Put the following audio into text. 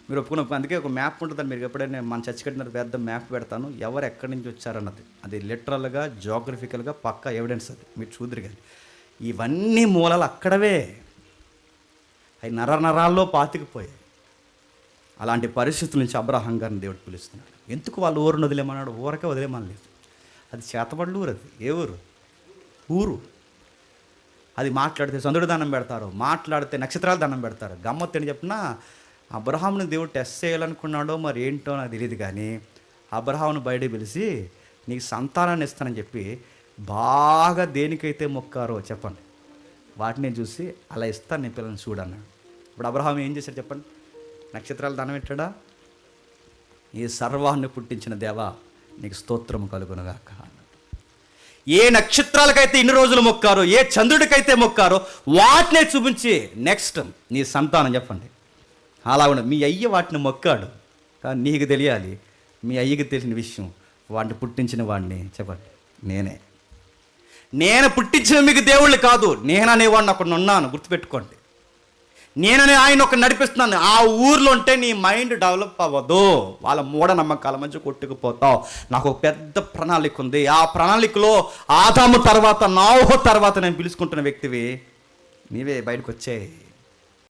మీరు ఒప్పుకున్న అందుకే ఒక మ్యాప్ ఉంటుందని మీరు ఎప్పుడైనా మన చర్చ కట్టిన పెద్ద మ్యాప్ పెడతాను, ఎవరు ఎక్కడి నుంచి వచ్చారన్నది. అది లిటరల్గా జోగ్రఫికల్గా పక్కా ఎవిడెన్స్, అది మీరు చూద్దరు. కానీ ఇవన్నీ మూలాలు అక్కడవే, అవి నరాల్లో పాతికిపోయాయి. అలాంటి పరిస్థితుల నుంచి అబ్రహాం గారిని దేవుడు పిలుస్తున్నాడు. ఎందుకు వాళ్ళు ఊరుని వదిలేమన్నాడు? ఊరకే వదిలేమనలేదు. అది చేతబడులు ఊరు. అది ఏ ఊరు? ఊరు. అది మాట్లాడితే చంద్రుడు దండం పెడతారు, మాట్లాడితే నక్షత్రాలు దండం పెడతారు. గమ్మత్తు అని చెప్పినా అబ్రహాంని దేవుడు టెస్ట్ చేయాలనుకున్నాడో మరి ఏంటో నాకు తెలియదు. కానీ అబ్రహాంను బయట పిలిచి నీకు సంతానాన్ని ఇస్తానని చెప్పి బాగా దేనికైతే మొక్కారో చెప్పండి, వాటిని చూసి అలా ఇస్తాను నేను పిల్లల్ని చూడన్నాడు. ఇప్పుడు అబ్రహాం ఏం చేశాడు చెప్పండి? నక్షత్రాలు దండం పెట్టాడా? ఈ సర్వాన్ని పుట్టించిన దేవా నీకు స్తోత్రము కలుగునుగాక అన్నాడు. ఏ నక్షత్రాలకైతే ఇన్ని రోజులు మొక్కారో, ఏ చంద్రుడికైతే మొక్కారో వాటినే చూపించి నెక్స్ట్ నీ సంతానం చెప్పండి. అలా ఉండదు. మీ అయ్య వాటిని మొక్కాడు, కానీ నీకు తెలియాలి, మీ అయ్యకి తెలిసిన విషయం, వాటిని పుట్టించిన వాడిని చెప్పండి నేను పుట్టించిన మీకు దేవుళ్ళు కాదు, నేననేవాడిని ఒకడిని ఉన్నాను, గుర్తుపెట్టుకోండి. నేననే ఆయన ఒకటి నడిపిస్తున్నాను. ఆ ఊర్లో ఉంటే నీ మైండ్ డెవలప్ అవ్వదు, వాళ్ళ మూఢనమ్మకాల మధ్య కొట్టుకుపోతావు. నాకు ఒక పెద్ద ప్రణాళిక ఉంది. ఆ ప్రణాళికలో ఆదాము తర్వాత, నోహు తర్వాత నేను పిలుచుకుంటున్న వ్యక్తివి నీవే, బయటకు వచ్చే